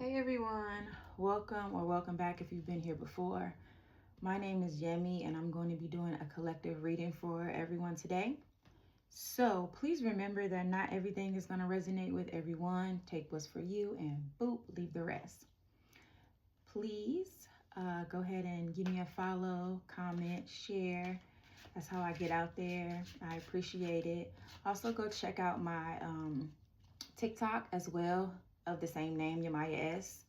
Hey everyone, welcome back if you've been here before. My name is Yemi and I'm going to be doing a collective reading for everyone today. So please remember that not everything is going to resonate with everyone. Take what's for you and boop, leave the rest. Please go ahead and give me a follow, comment, share. That's how I get out there. I appreciate it. Also go check out my TikTok as well of the same name, Yamaya S.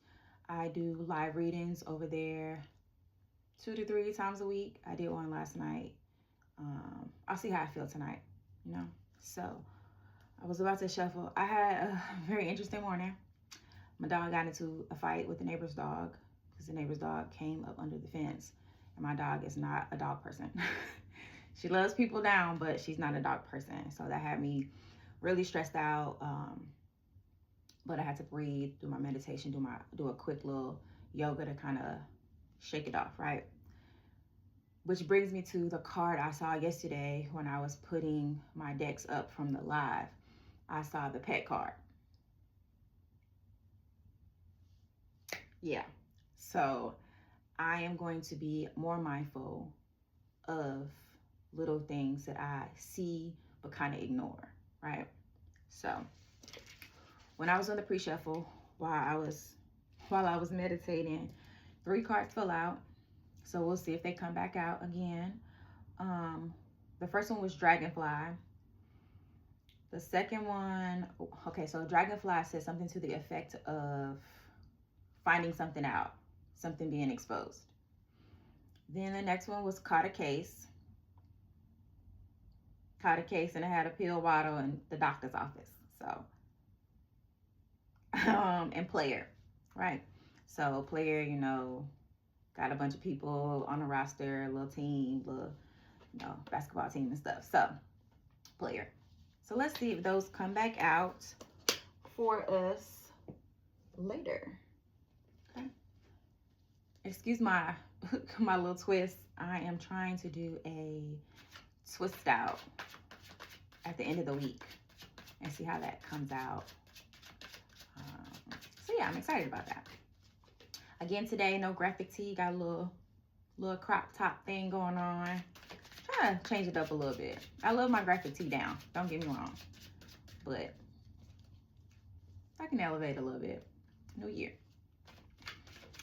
I do live readings over there 2 to 3 times a week. I did one last night. I'll see how I feel tonight, you know? So I was about to shuffle. I had a very interesting morning. My dog got into a fight with the neighbor's dog because the neighbor's dog came up under the fence. And my dog is not a dog person. She loves people down, but she's not a dog person. So that had me really stressed out. But I had to breathe, do my meditation, do a quick little yoga to kind of shake it off, right? Which brings me to the card I saw yesterday when I was putting my decks up from the live. I saw the pet card. Yeah, so I am going to be more mindful of little things that I see but kind of ignore, right? So when I was on the pre-shuffle, while I was meditating, 3 cards fell out. So we'll see if they come back out again. The first one was Dragonfly. The second one, okay, so Dragonfly says something to the effect of finding something out, something being exposed. Then the next one was Caught a Case. Caught a case, and it had a pill bottle in the doctor's office. So, and Player, right? So Player, you know, got a bunch of people on a roster, a little team, basketball team and stuff. So, Player. So let's see if those come back out for us later. Okay. Excuse my my little twist. I am trying to do a twist out at the end of the week and see how that comes out. So yeah, I'm excited about that. Again today, no graphic tee. Got a little crop top thing going on. Trying to change it up a little bit. I love my graphic tee down. Don't get me wrong, but I can elevate a little bit. New year.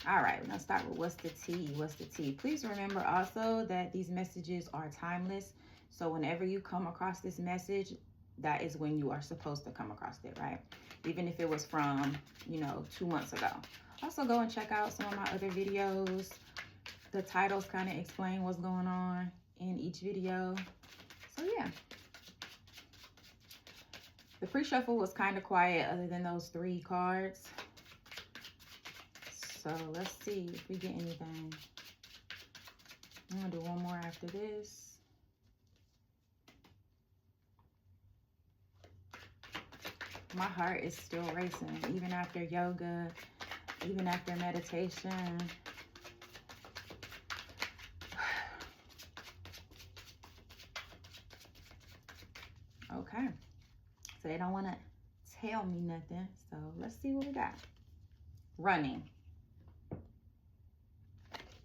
All right, we're gonna start with what's the tea? What's the tea? Please remember also that these messages are timeless. So whenever you come across this message, that is when you are supposed to come across it, right? Even if it was from, 2 months ago. Also go and check out some of my other videos. The titles kind of explain what's going on in each video. So yeah. The pre-shuffle was kind of quiet other than those 3 cards. So let's see if we get anything. I'm gonna do one more after this. My heart is still racing, even after yoga, even after meditation. Okay, so they don't want to tell me nothing, so let's see what we got. Running.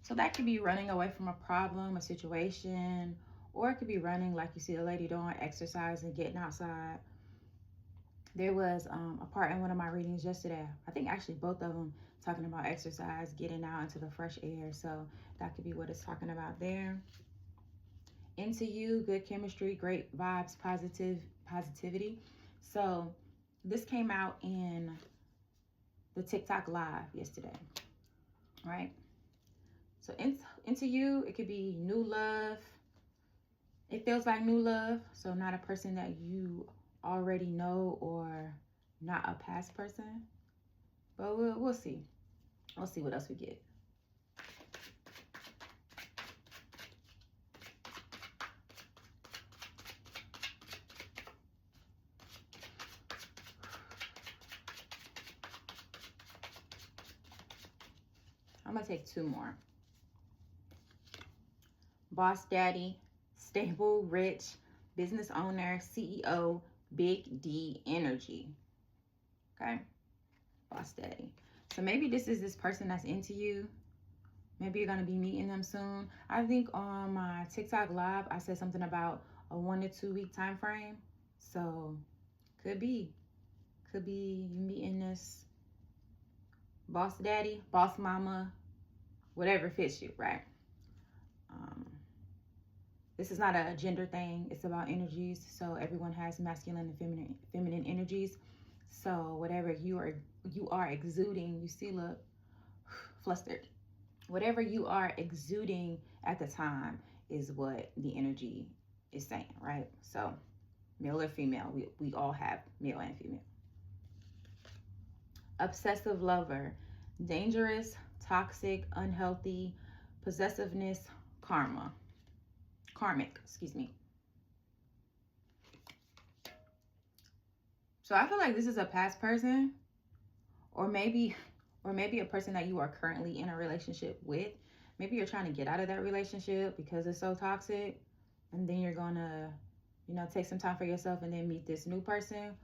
So that could be running away from a problem, a situation, or it could be running like you see a lady doing, exercising, getting outside. There was a part in one of my readings yesterday, I think actually both of them, talking about exercise, getting out into the fresh air. So that could be what it's talking about there. Into you, good chemistry, great vibes, positivity. So this came out in the TikTok live yesterday, right? So into you, it could be new love. It feels like new love. So not a person that you already know or not a past person. But we'll see. We'll see what else we get. I'm going to take 2 more. Boss daddy, stable, rich, business owner, CEO, big D energy. Okay? Boss daddy. So maybe this is this person that's into you. Maybe you're going to be meeting them soon. I think on my TikTok live, I said something about a 1 to 2 week time frame. So could be you meeting this boss daddy, boss mama, whatever fits you, right? This is not a gender thing. It's about energies. So everyone has masculine and feminine energies. So whatever you are exuding, you see, look, flustered. Whatever you are exuding at the time is what the energy is saying, right? So male or female, we all have male and female. Obsessive lover, dangerous, toxic, unhealthy, possessiveness, karmic, excuse me. So I feel like this is a past person, or maybe a person that you are currently in a relationship with. Maybe you're trying to get out of that relationship because it's so toxic, and then you're gonna, take some time for yourself and then meet this new person.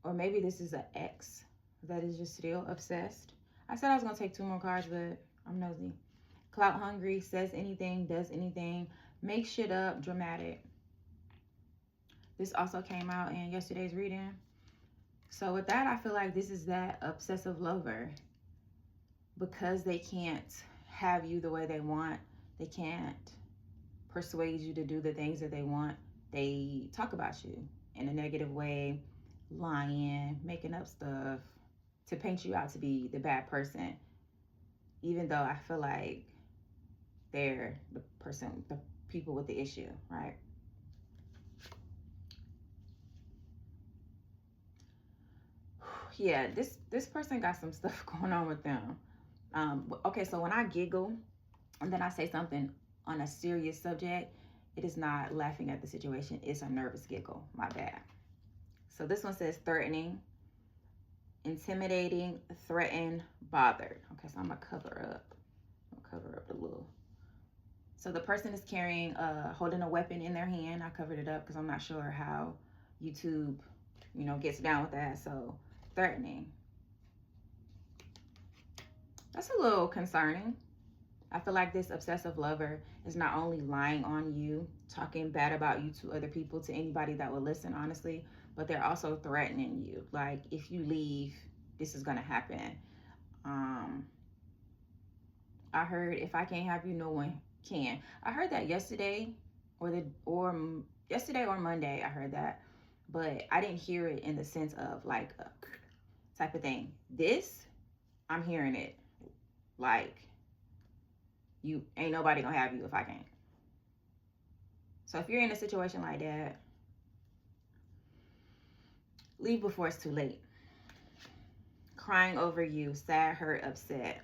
Or maybe this is an ex that is just still obsessed. I said I was gonna take 2 more cards, but I'm nosy. Clout hungry, says anything, does anything, makes shit up, dramatic. This also came out in yesterday's reading. So with that, I feel like this is that obsessive lover. Because they can't have you the way they want, they can't persuade you to do the things that they want, they talk about you in a negative way, lying, making up stuff to paint you out to be the bad person, even though I feel like they're the people with the issue, right? Yeah, this person got some stuff going on with them. Okay, so when I giggle and then I say something on a serious subject, it is not laughing at the situation. It's a nervous giggle. My bad. So this one says threatening, intimidating, threatened, bothered. Okay, so I'm going to cover up a little. So the person is holding a weapon in their hand. I covered it up because I'm not sure how YouTube, gets down with that. So threatening. That's a little concerning. I feel like this obsessive lover is not only lying on you, talking bad about you to other people, to anybody that will listen, honestly, but they're also threatening you. Like, if you leave, this is going to happen. I heard, if I can't have you, no one can. I heard that yesterday or Monday. I heard that, but I didn't hear it in the sense of like a type of thing. This, I'm hearing it like, you ain't nobody gonna have you if I can't. So if you're in a situation like that, leave before it's too late. Crying over you, sad, hurt, upset.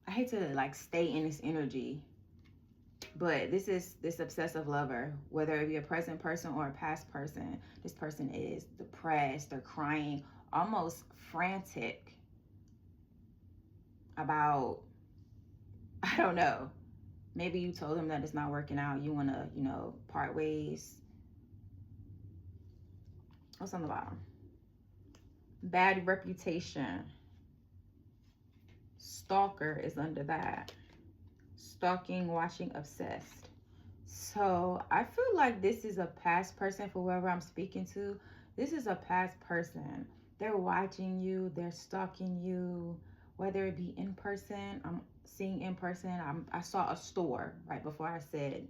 I hate to like stay in this energy, but this is this obsessive lover, whether it be a present person or a past person. This person is depressed, they're crying, almost frantic about, I don't know, maybe you told them that it's not working out, you want to, part ways. What's on the bottom? Bad reputation. Stalker is under that. Stalking, watching, obsessed. So I feel like this is a past person for whoever I'm speaking to. This is a past person. They're watching you, they're stalking you, whether it be in person. I'm seeing in person. I saw a store right before I said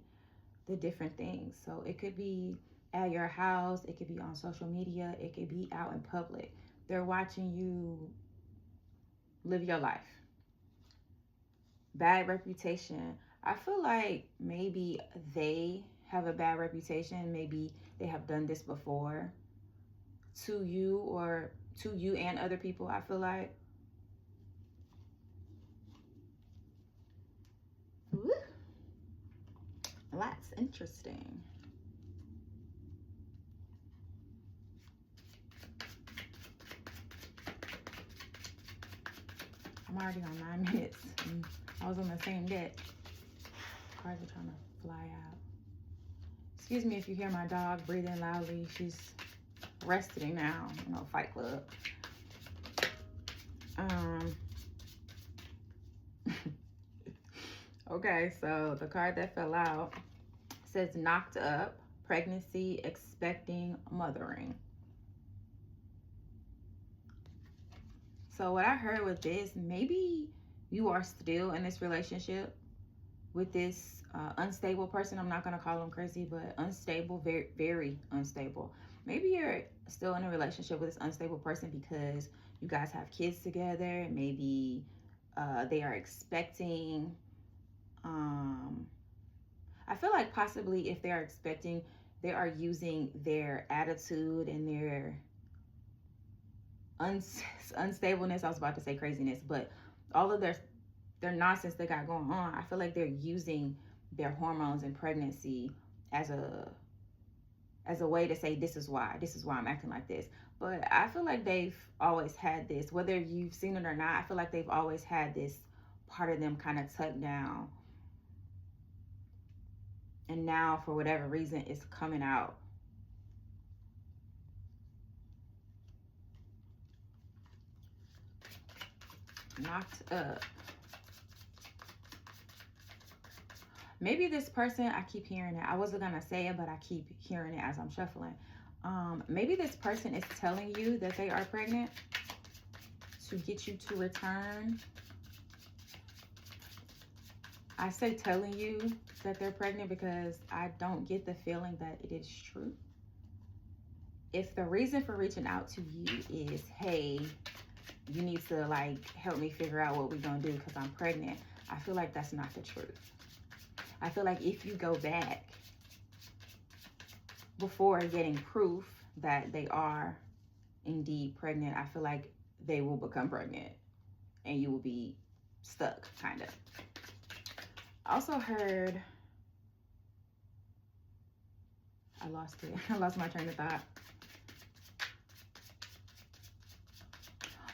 the different things. So it could be at your house, it could be on social media, it could be out in public. They're watching you live your life. Bad reputation. I feel like maybe they have a bad reputation. Maybe they have done this before to you or to you and other people, I feel like. Woo. That's interesting. I'm already on 9 minutes. I was on the same deck. Cards are trying to fly out. Excuse me if you hear my dog breathing loudly. She's resting now. Fight club. Okay, so the card that fell out says knocked up, pregnancy, expecting, mothering. So what I heard with this, maybe you are still in this relationship with this unstable person. I'm not going to call them crazy, but unstable, very, very unstable. Maybe you're still in a relationship with this unstable person because you guys have kids together. Maybe they are expecting. I feel like possibly if they are expecting, they are using their attitude and their unstableness. I was about to say craziness, but all of their nonsense they got going on. I feel like they're using their hormones and pregnancy as a way to say this is why I'm acting like this. But I feel like they've always had this, whether you've seen it or not. I feel like they've always had this part of them kind of tucked down, and now for whatever reason it's coming out. Knocked up. Maybe this person, I keep hearing it. I wasn't gonna say it, but I keep hearing it as I'm shuffling. Maybe this person is telling you that they are pregnant to get you to return. I say telling you that they're pregnant because I don't get the feeling that it is true. If the reason for reaching out to you is, hey, you need to like help me figure out what we're gonna do because I'm pregnant, I feel like that's not the truth. I feel like if you go back before getting proof that they are indeed pregnant, I feel like they will become pregnant and you will be stuck, kind of. I also heard, I lost it. I lost my train of thought.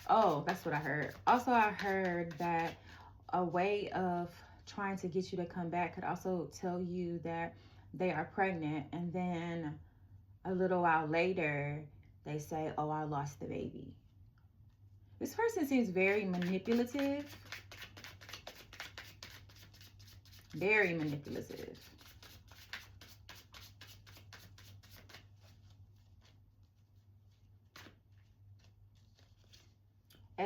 Oh, that's what I heard. Also, I heard that a way of trying to get you to come back could also tell you that they are pregnant, and then a little while later they say, oh, I lost the baby. This person seems very manipulative. Very manipulative.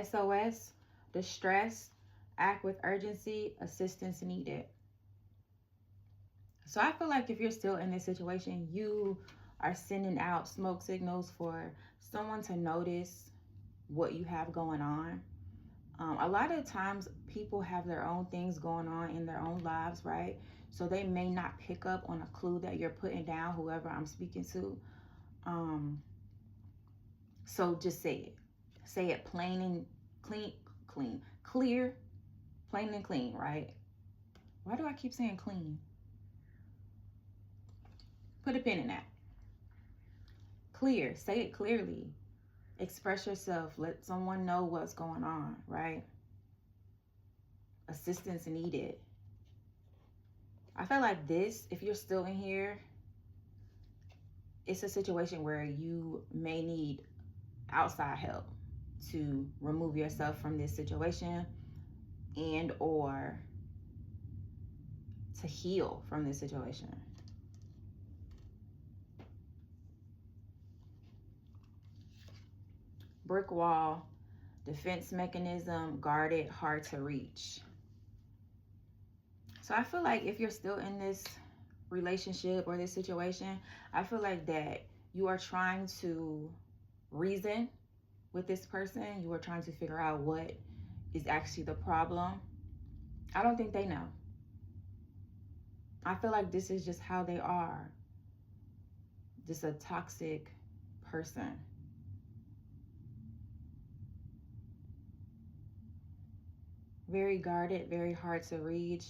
SOS, distress, act with urgency, assistance needed. So I feel like if you're still in this situation, you are sending out smoke signals for someone to notice what you have going on. A lot of times people have their own things going on in their own lives, right? So they may not pick up on a clue that you're putting down, whoever I'm speaking to. So just say it. Say it plain and clear, plain and clean, right? Why do I keep saying clean? Put a pin in that. Clear, say it clearly. Express yourself, let someone know what's going on, right? Assistance needed. I feel like this, if you're still in here, it's a situation where you may need outside help to remove yourself from this situation and or to heal from this situation. Brick wall, defense mechanism, guarded, hard to reach. So I feel like if you're still in this relationship or this situation, I feel like that you are trying to reason with this person. You are trying to figure out what is actually the problem. I don't think they know. I feel like this is just how they are. Just a toxic person. Very guarded, very hard to reach.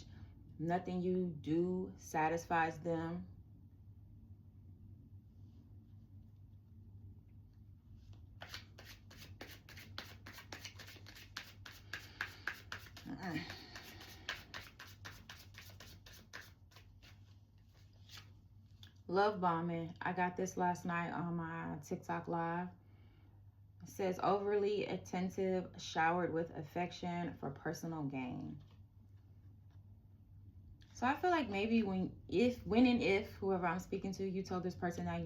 Nothing you do satisfies them. Love bombing. I got this last night on my TikTok live. says overly attentive, showered with affection for personal gain. So I feel like maybe when and if whoever I'm speaking to, you told this person that,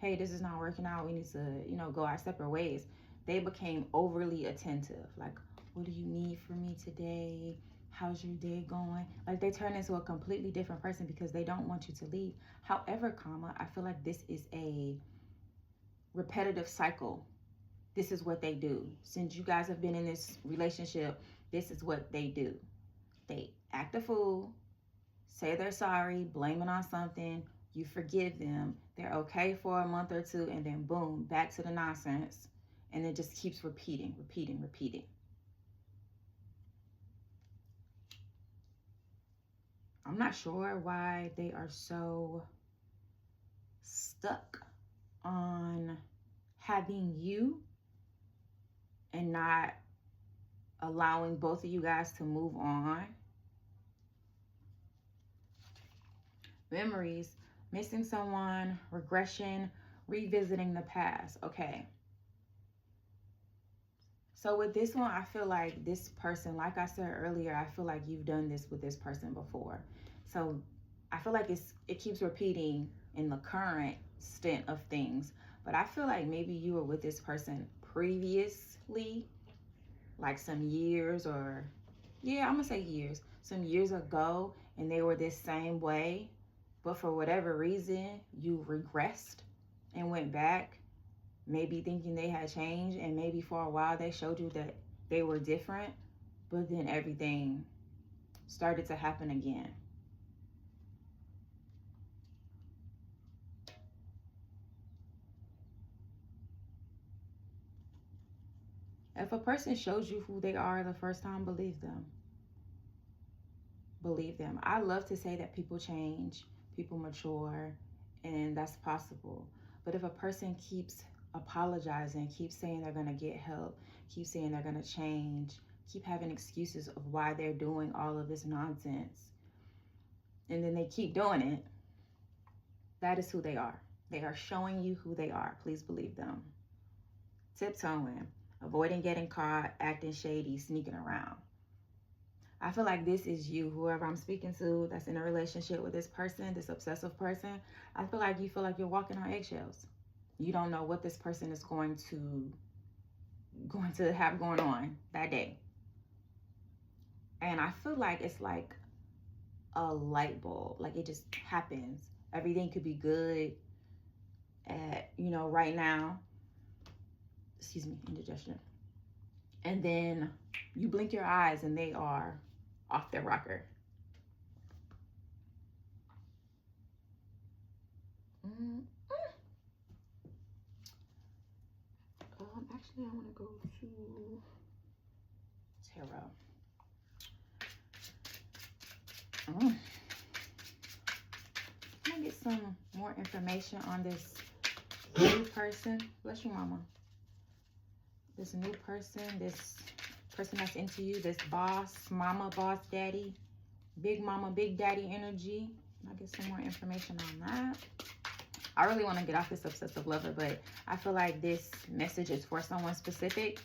hey, this is not working out, we need to, go our separate ways. They became overly attentive. Like, what do you need from me today? How's your day going? Like, they turn into a completely different person because they don't want you to leave. However, I feel like this is a repetitive cycle. This is what they do. Since you guys have been in this relationship, this is what they do. They act a fool, say they're sorry, blame it on something, you forgive them, they're okay for a month or two, and then boom, back to the nonsense. And it just keeps repeating. I'm not sure why they are so stuck on having you and not allowing both of you guys to move on. Memories, missing someone, regression, revisiting the past. Okay. So with this one, I feel like this person, like I said earlier, I feel like you've done this with this person before. So I feel like it keeps repeating in the current stint of things. But I feel like maybe you were with this person previously, like some years or, yeah, I'm gonna say years, some years ago, and they were this same way. But for whatever reason, you regressed and went back, maybe thinking they had changed, and maybe for a while they showed you that they were different, but then everything started to happen again. If a person shows you who they are the first time, believe them. Believe them. I love to say that people change, people mature, and that's possible. But if a person keeps apologizing, keeps saying they're going to get help, keep saying they're going to change, keep having excuses of why they're doing all of this nonsense, and then they keep doing it, that is who they are. They are showing you who they are. Please believe them. Tiptoeing, avoiding getting caught, acting shady, sneaking around. I feel like this is you, whoever I'm speaking to that's in a relationship with this person, this obsessive person. I feel like you feel like you're walking on eggshells. You don't know what this person is going to have going on that day. And I feel like it's like a light bulb. Like it just happens. Everything could be good at, right now. Excuse me, indigestion. And then you blink your eyes and they are off their rocker. Actually, I want to go to tarot. Can I get some more information on this new person? Bless you, mama. This new person, this person that's into you, this boss, mama, boss, daddy, big mama, big daddy energy. Can I get some more information on that? I really want to get off this obsessive lover, but I feel like this message is for someone specific,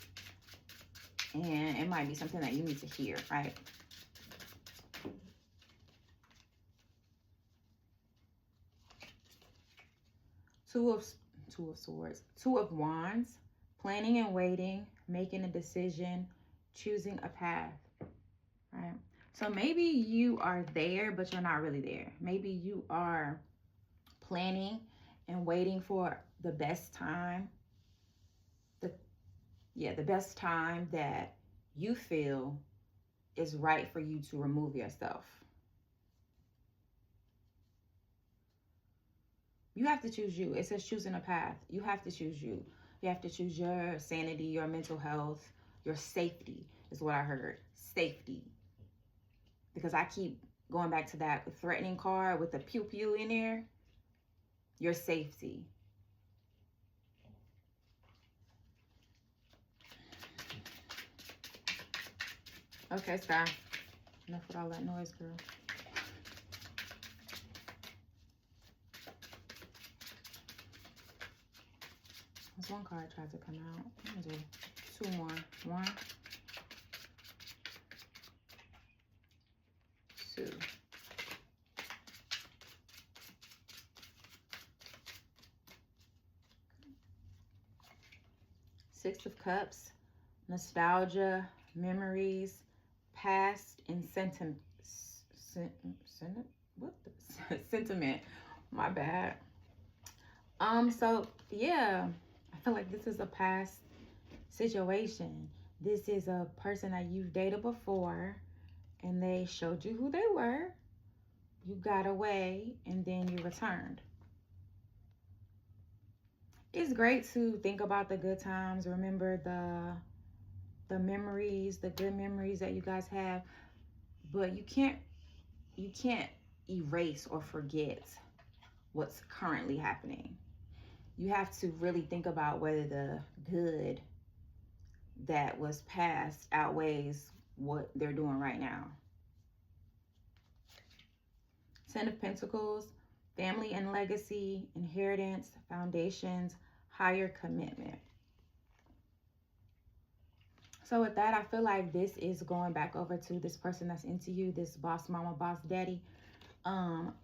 and it might be something that you need to hear, right? Two of Swords, Two of Wands, planning and waiting, making a decision, choosing a path, right? So maybe you are there, but you're not really there. Maybe you are planning and waiting for the best time, the best time that you feel is right for you to remove yourself. You have to choose you. It says choosing a path. You have to choose you. You have to choose your sanity, your mental health, your safety is what I heard. Safety. Because I keep going back to that threatening card with the pew pew in there. Your safety. Okay, Sky. Enough with all that noise, girl. This one card tried to come out. I'm gonna do 2 more. 1, 2. Six of Cups, nostalgia, memories, past, and sentiment. Sentiment. My bad. So yeah, I feel like this is a past situation. This is a person that you've dated before, and they showed you who they were. You got away, and then you returned. It's great to think about the good times, remember the memories, the good memories that you guys have, but you can't erase or forget what's currently happening. You have to really think about whether the good that was past outweighs what they're doing right now. 10 of Pentacles, family and legacy, inheritance, foundations, higher commitment. So with that, I feel like this is going back over to this person that's into you, this boss mama, boss daddy,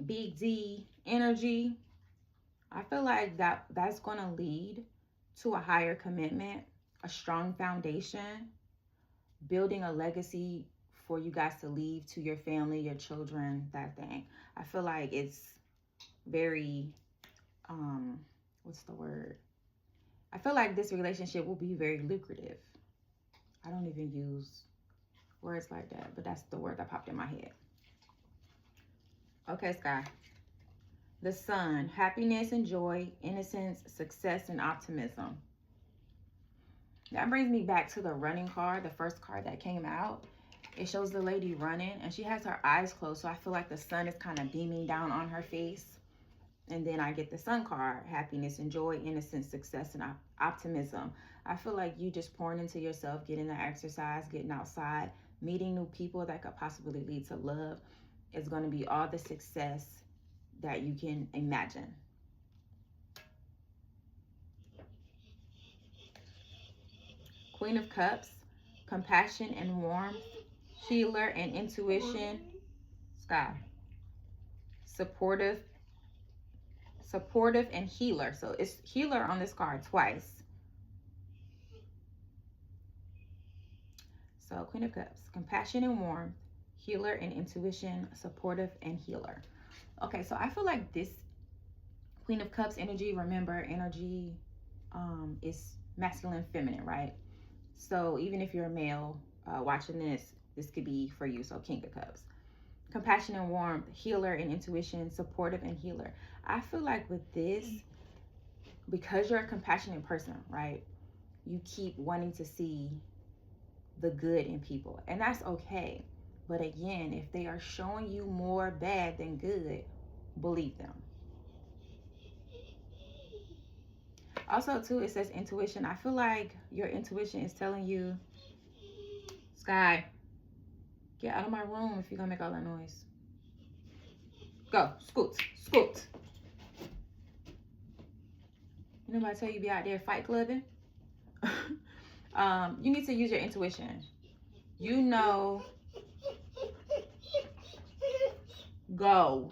big D energy. I feel like that's going to lead to a higher commitment, a strong foundation, building a legacy for you guys to leave to your family, your children, that thing. I feel like it's very, what's the word? I feel like this relationship will be very lucrative. I don't even use words like that, but that's the word that popped in my head. Okay, Sky. The Sun, happiness and joy, innocence, success, and optimism. That brings me back to the running card, the first card that came out. It shows the lady running, and she has her eyes closed, so I feel like the sun is kind of beaming down on her face. And then I get the Sun card, happiness and joy, innocence, success, and optimism. I feel like you just pouring into yourself, getting the exercise, getting outside, meeting new people that could possibly lead to love. Is going to be all the success that you can imagine. Queen of Cups, compassion and warmth, healer and intuition. Sky. Supportive and healer. So it's healer on this card twice. So Queen of Cups, compassion and warmth, healer and intuition, supportive and healer. Okay, so I feel like this Queen of Cups energy, remember, energy is masculine, feminine, right? So even if you're a male watching this could be for you. So King of Cups, compassion and warmth, healer and intuition, supportive and healer. I feel like with this, because you're a compassionate person, right? You keep wanting to see the good in people, and that's okay. But again, if they are showing you more bad than good, believe them. Also, too, it says intuition. I feel like your intuition is telling you, Sky, get out of my room if you're going to make all that noise. Go. Scoot. Scoot. Nobody tell you be out there fight clubbing? You need to use your intuition. You know. Go.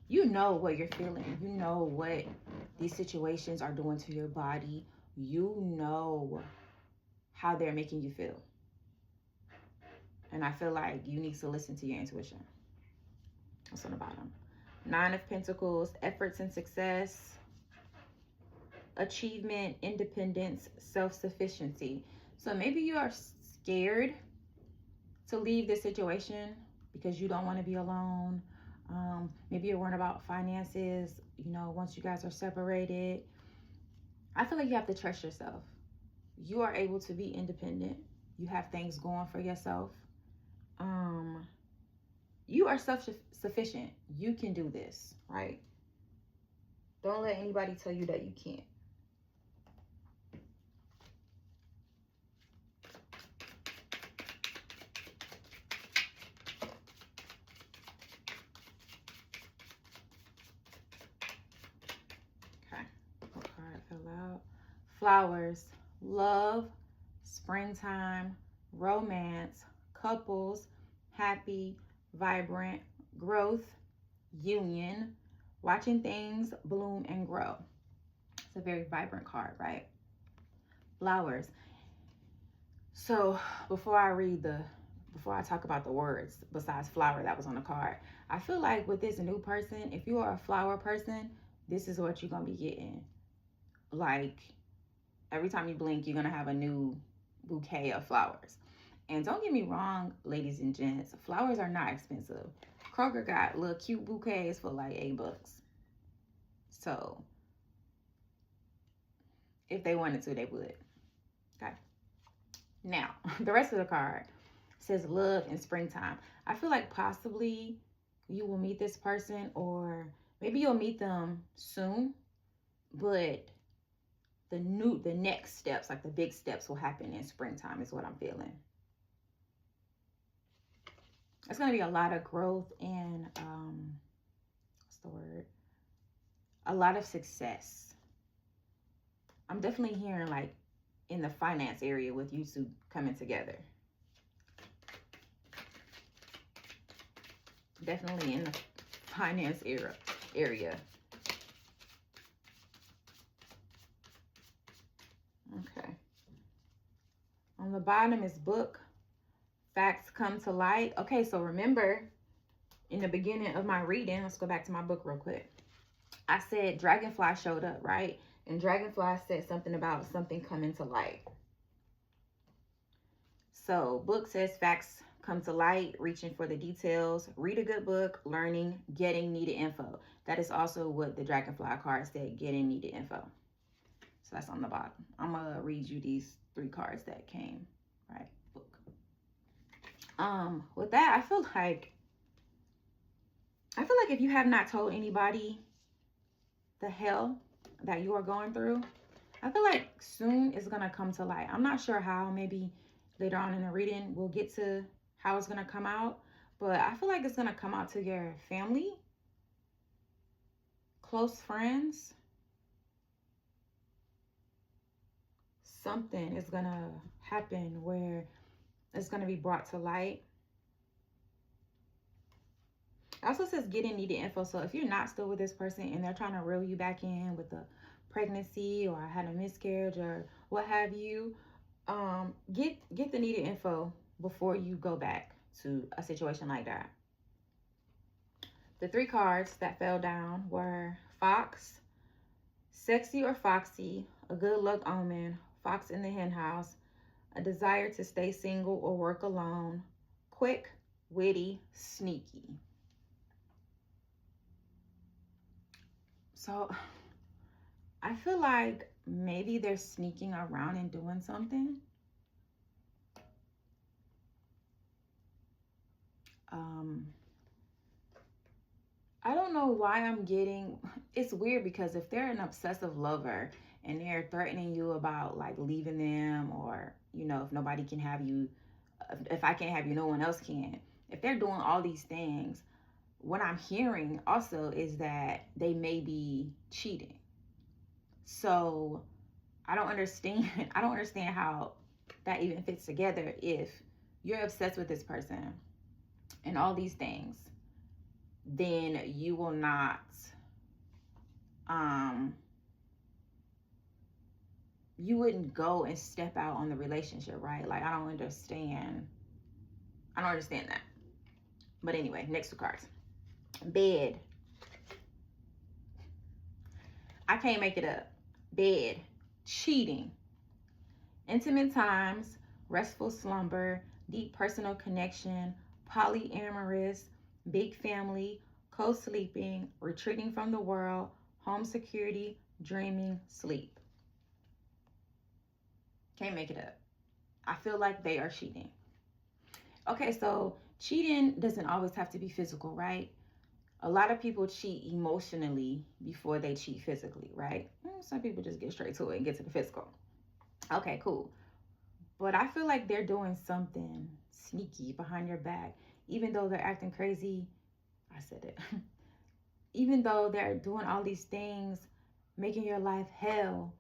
You know what you're feeling. You know what these situations are doing to your body. You know how they're making you feel. And I feel like you need to listen to your intuition. That's on the bottom. 9 of Pentacles, efforts and success, achievement, independence, self-sufficiency. So maybe you are scared to leave this situation because you don't want to be alone. Maybe you're worried about finances, once you guys are separated. I feel like you have to trust yourself. You are able to be independent. You have things going for yourself. You are self-sufficient. You can do this, right? Don't let anybody tell you that you can't. flowers, love, springtime, romance, couples, happy, vibrant, growth, union, watching things bloom and grow. It's a very vibrant card, right? Flowers. So before I talk about the words besides flower that was on the card, I feel like with this new person, if you are a flower person, this is what you're gonna be getting. Like every time you blink, you're gonna have a new bouquet of flowers. And don't get me wrong, ladies and gents, flowers are not expensive. Kroger got little cute bouquets for like $8. So if they wanted to, they would. Okay. Now, the rest of the card says love in springtime. I feel like possibly you will meet this person, or maybe you'll meet them soon, but the next steps, like the big steps, will happen in springtime is what I'm feeling. It's going to be a lot of growth and what's the word? A lot of success. I'm definitely hearing like in the finance area with you two coming together. Definitely in the finance area. Okay. On the bottom is book. Facts come to light. Okay, so remember in the beginning of my reading, let's go back to my book real quick. I said dragonfly showed up, right? And dragonfly said something about something coming to light. So book says facts come to light, reaching for the details, read a good book, learning, getting needed info. That is also what the dragonfly card said, getting needed info. So that's on the bottom. I'm going to read you these 3 cards that came, right? Book. With that, I feel like if you have not told anybody the hell that you are going through, I feel like soon it's going to come to light. I'm not sure how. Maybe later on in the reading, we'll get to how it's going to come out. But I feel like it's going to come out to your family, close friends. Something is going to happen where it's going to be brought to light. It also says getting needed info. So if you're not still with this person and they're trying to reel you back in with a pregnancy or had a miscarriage or what have you, get the needed info before you go back to a situation like that. The 3 cards that fell down were Fox, Sexy or Foxy, a good luck omen, Fox in the hen house, a desire to stay single or work alone, quick, witty, sneaky. So I feel like maybe they're sneaking around and doing something. I don't know why I'm getting, it's weird because if they're an obsessive lover and they're threatening you about like leaving them, or, you know, if nobody can have you, if I can't have you, no one else can. If they're doing all these things, what I'm hearing also is that they may be cheating. So I don't understand how that even fits together if you're obsessed with this person and all these things, then you will not you wouldn't go and step out on the relationship, right? Like I don't understand that. But anyway, next 2 cards. Bed. I can't make it up. Bed. Cheating. Intimate times, restful slumber, deep personal connection, polyamorous, big family, co-sleeping, retreating from the world, home security, dreaming, sleep. Can't make it up. I feel like they are cheating. Okay, so cheating doesn't always have to be physical, right? A lot of people cheat emotionally before they cheat physically, right? Some people just get straight to it and get to the physical. Okay, cool. But I feel like they're doing something sneaky behind your back, even though they're acting crazy. I said it. Even though they're doing all these things, making your life hell,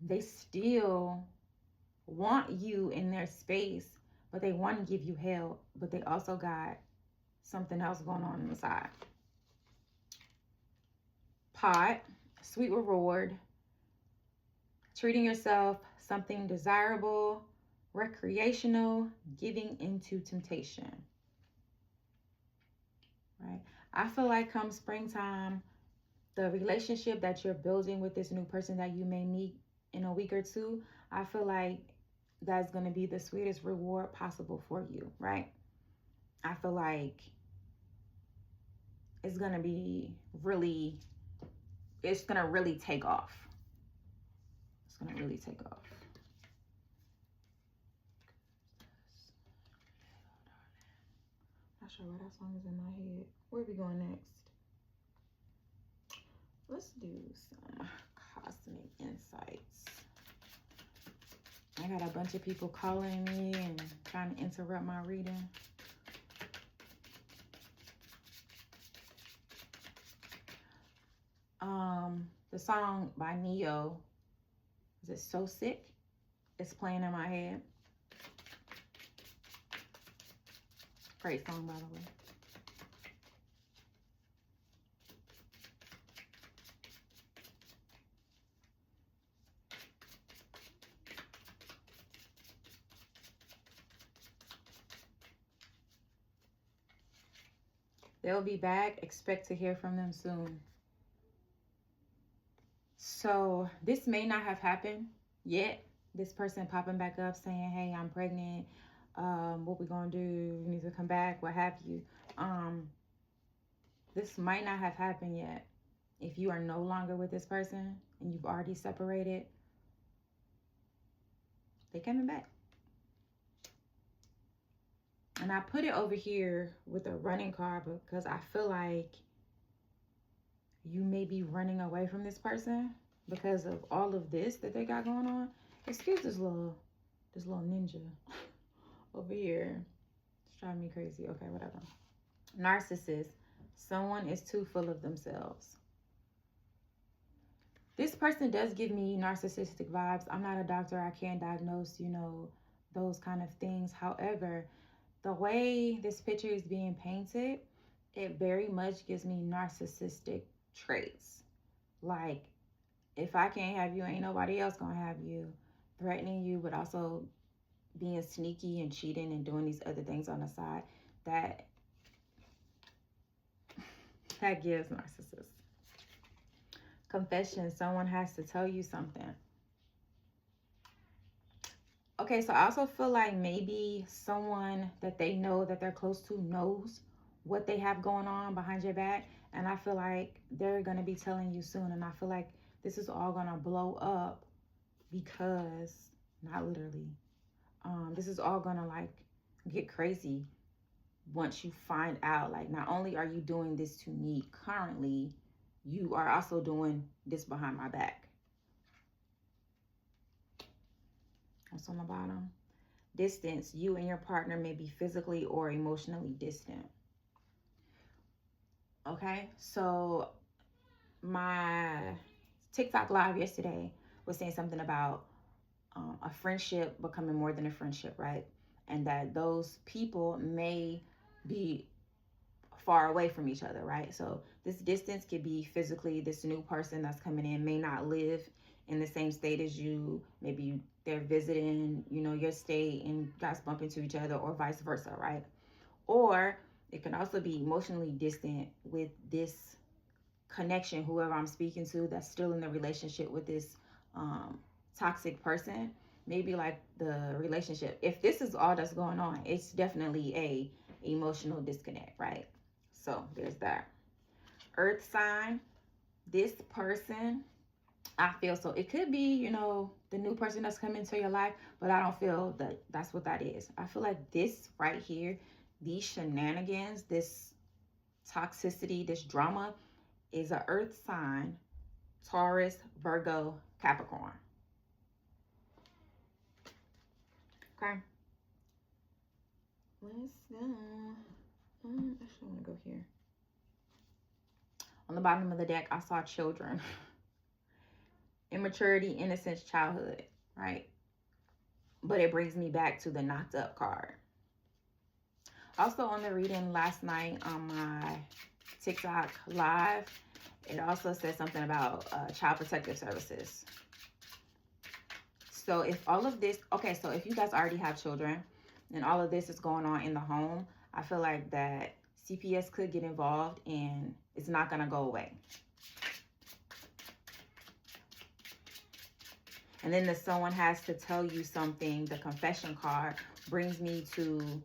they still want you in their space, but they want to give you hell, but they also got something else going on the side. Pot, sweet reward, treating yourself, something desirable, recreational, giving into temptation. Right? I feel like come springtime, the relationship that you're building with this new person that you may meet in a week or two, I feel like that's going to be the sweetest reward possible for you, right? I feel like it's going to be really, it's going to really take off. It's going to really take off. Not sure why that song is in my head. Where are we going next? Let's do some cosmic insights. I got a bunch of people calling me and trying to interrupt my reading. The song by Neo, is it So Sick? It's playing in my head. Great song, by the way. They'll be back. Expect to hear from them soon. So this may not have happened yet. This person popping back up saying, hey, I'm pregnant. What we gonna do? You need to come back. What have you? This might not have happened yet. If you are no longer with this person and you've already separated, they coming back. And I put it over here with a running card because I feel like you may be running away from this person because of all of this that they got going on. Excuse this little ninja over here. It's driving me crazy. Okay, whatever. Narcissist. Someone is too full of themselves. This person does give me narcissistic vibes. I'm not a doctor. I can't diagnose, those kind of things. However, the way this picture is being painted, it very much gives me narcissistic traits. Like, if I can't have you, ain't nobody else gonna have you. Threatening you, but also being sneaky and cheating and doing these other things on the side. That gives narcissist. Confession. Someone has to tell you something. Okay, so I also feel like maybe someone that they know that they're close to knows what they have going on behind your back. And I feel like they're going to be telling you soon. And I feel like this is all going to blow up because, not literally, this is all going to like get crazy once you find out. Like, not only are you doing this to me currently, you are also doing this behind my back. What's on the bottom? Distance. You and your partner may be physically or emotionally distant. Okay, so my TikTok live yesterday was saying something about a friendship becoming more than a friendship, right? And that those people may be far away from each other, right? So this distance could be physically. This new person that's coming in may not live in the same state as you. Maybe they're visiting, your state, and guys bump into each other, or vice versa, right? Or it can also be emotionally distant with this connection, whoever I'm speaking to that's still in the relationship with this toxic person. Maybe like the relationship, if this is all that's going on, it's definitely a emotional disconnect, right? So there's that. Earth sign. This person, I feel, so it could be, the new person that's coming into your life, but I don't feel that that's what that is. I feel like this right here, these shenanigans, this toxicity, this drama is an earth sign, Taurus, Virgo, Capricorn. Okay. Let's go. I actually want to go here. On the bottom of the deck, I saw children. immaturity, innocence, childhood, right? But it brings me back to the knocked up card. Also on the reading last night on my TikTok live, it also said something about child protective services. So if all of this, okay, so if you guys already have children and all of this is going on in the home, I feel like that CPS could get involved and it's not going to go away. And then the someone has to tell you something. The confession card brings me to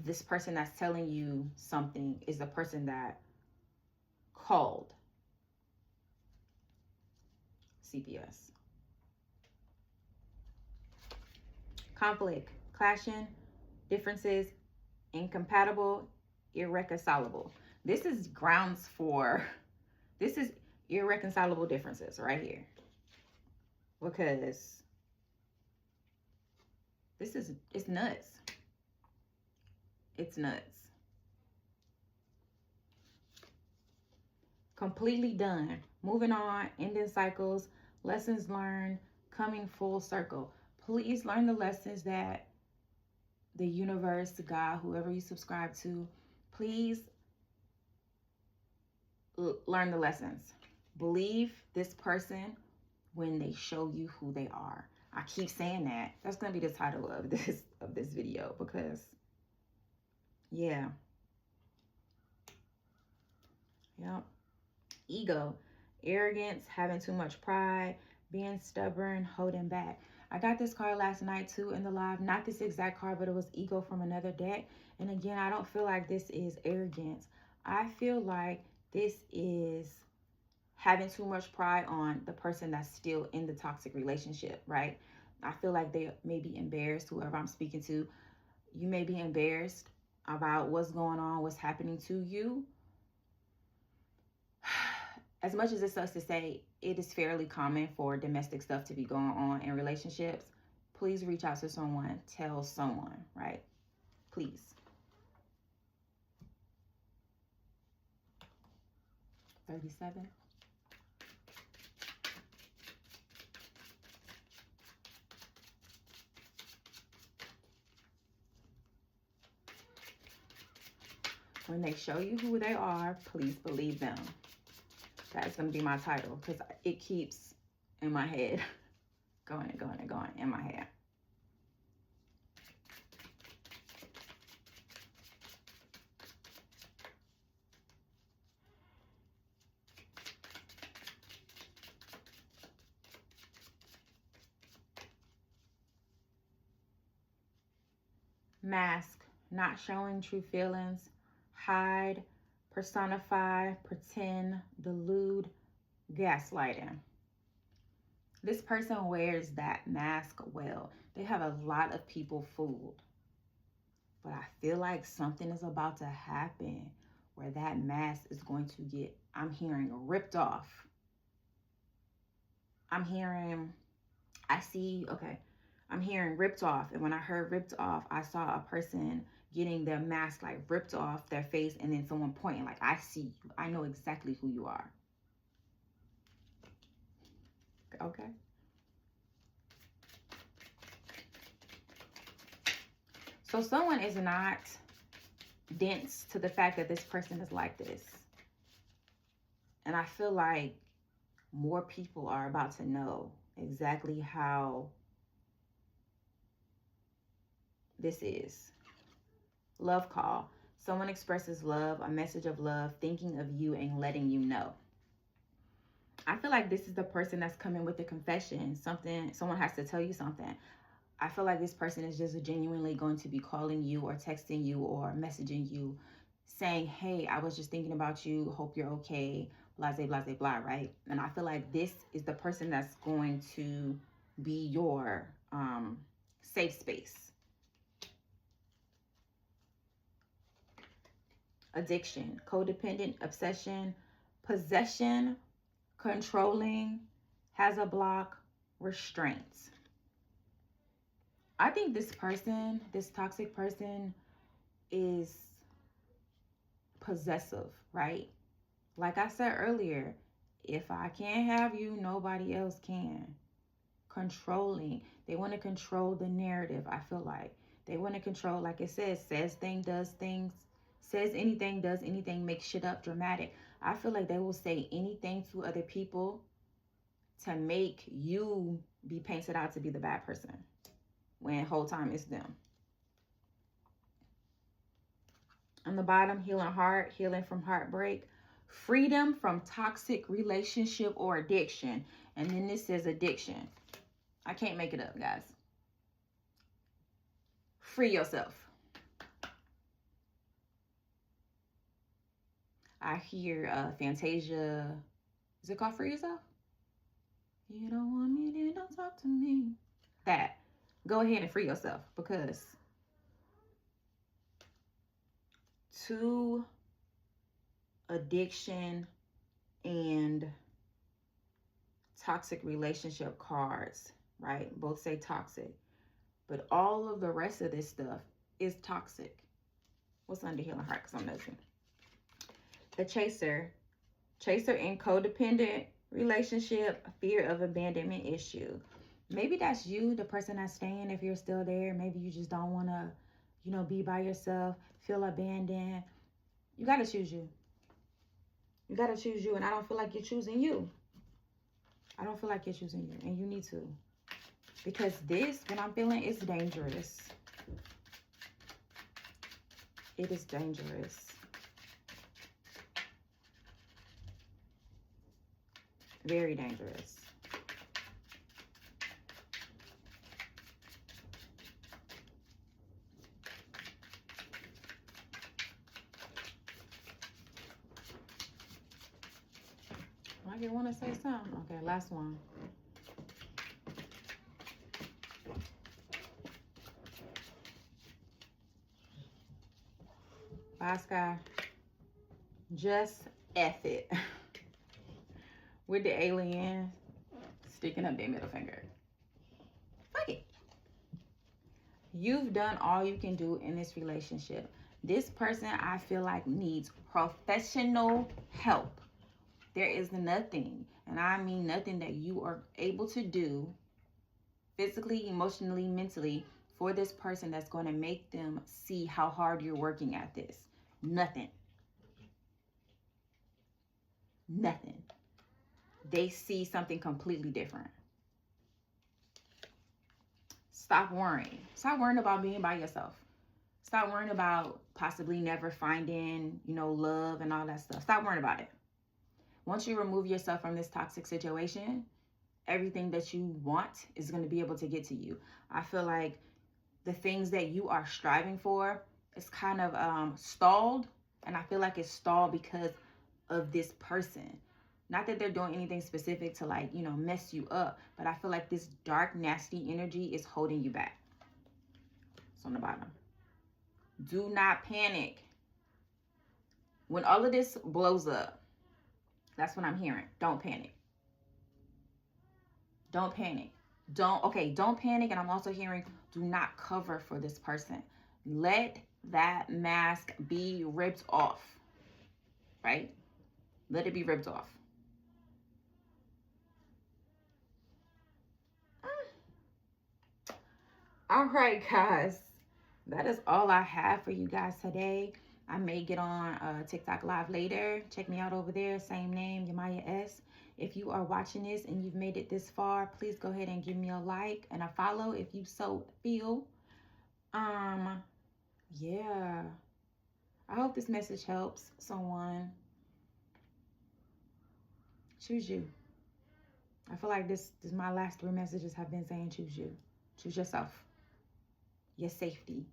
this person that's telling you something is the person that called CPS. Conflict, clashing, differences, incompatible, irreconcilable. This is grounds for, this is irreconcilable differences right here. Because it's nuts. It's nuts. Completely done. Moving on, ending cycles, lessons learned, coming full circle. Please learn the lessons that the universe, God, whoever you subscribe to, please learn the lessons. Believe this person when they show you who they are. I keep saying that. That's going to be the title of this video because, yeah. Yep. Ego, arrogance, having too much pride, being stubborn, holding back. I got this card last night too in the live. Not this exact card, but it was ego from another deck. And again, I don't feel like this is arrogance. I feel like this is having too much pride on the person that's still in the toxic relationship, right? I feel like they may be embarrassed, whoever I'm speaking to. You may be embarrassed about what's going on, what's happening to you. As much as it sucks to say, it is fairly common for domestic stuff to be going on in relationships. Please reach out to someone, tell someone, right? Please. $37. When they show you who they are, please believe them. That's going to be my title because it keeps in my head going and going and going in my head. Mask, not showing true feelings, hide, personify, pretend, delude, gaslighting. This person wears that mask well. They have a lot of people fooled. But I feel like something is about to happen where that mask is going to get, I'm hearing, ripped off. I'm hearing ripped off. And when I heard ripped off, I saw a person getting their mask like ripped off their face and then someone pointing like, I see you. I know exactly who you are. Okay. So someone is not dense to the fact that this person is like this. And I feel like more people are about to know exactly how this is. Love call. Someone expresses love, a message of love, thinking of you and letting you know. I feel like this is the person that's coming with the confession. Someone has to tell you something. I feel like this person is just genuinely going to be calling you or texting you or messaging you saying, hey, I was just thinking about you. Hope you're okay. Blah, blah, blah, blah, right? And I feel like this is the person that's going to be your safe space. Addiction, codependent, obsession, possession, controlling, has a block, restraints. I think this person, this toxic person, is possessive, right? Like I said earlier, if I can't have you, nobody else can. Controlling. They want to control the narrative, I feel like. They want to control, like it says thing, does things, says anything, does anything, makes shit up, dramatic. I feel like they will say anything to other people to make you be painted out to be the bad person, when whole time it's them. On the bottom, healing heart, healing from heartbreak, freedom from toxic relationship or addiction. And then this says addiction. I can't make it up, guys. Free yourself. I hear Fantasia. Is it called Free Yourself? You don't want me, then don't talk to me. That. Go ahead and free yourself, because two addiction and toxic relationship cards, right? Both say toxic. But all of the rest of this stuff is toxic. What's under healing heart? Because I'm nosy. The chaser. Chaser in codependent relationship, fear of abandonment issue. Maybe that's you, the person that's staying, if you're still there. Maybe you just don't want to, you know, be by yourself, feel abandoned. You got to choose you. You got to choose you. And I don't feel like you're choosing you. I don't feel like you're choosing you. And you need to. Because this, what I'm feeling, is dangerous. It is dangerous. Very dangerous. I just want to say something. Okay, last one. Bye, Sky. Just F it. With the alien sticking up their middle finger. Fuck it. You've done all you can do in this relationship. This person, I feel like, needs professional help. There is nothing, and I mean nothing, that you are able to do physically, emotionally, mentally for this person that's going to make them see how hard you're working at this. Nothing. Nothing. They see something completely different. Stop worrying. Stop worrying about being by yourself. Stop worrying about possibly never finding, you know, love and all that stuff. Stop worrying about it. Once you remove yourself from this toxic situation, everything that you want is going to be able to get to you. I feel like the things that you are striving for is kind of stalled. And I feel like it's stalled because of this person. Not that they're doing anything specific to, like, you know, mess you up. But I feel like this dark, nasty energy is holding you back. It's on the bottom. Do not panic. When all of this blows up, that's what I'm hearing. Don't panic. Don't panic. Don't panic. And I'm also hearing, do not cover for this person. Let that mask be ripped off. Right? Let it be ripped off. All right, guys. That is all I have for you guys today. I may get on TikTok Live later. Check me out over there. Same name, Yamaya S. If you are watching this and you've made it this far, please go ahead and give me a like and a follow if you so feel. Yeah. I hope this message helps someone. Choose you. I feel like this my last 3 messages have been saying choose you. Choose yourself. Your safety.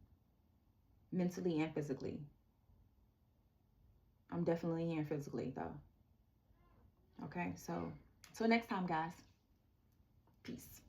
Mentally and physically. I'm definitely here physically, though. Okay, so until next time, guys. Peace.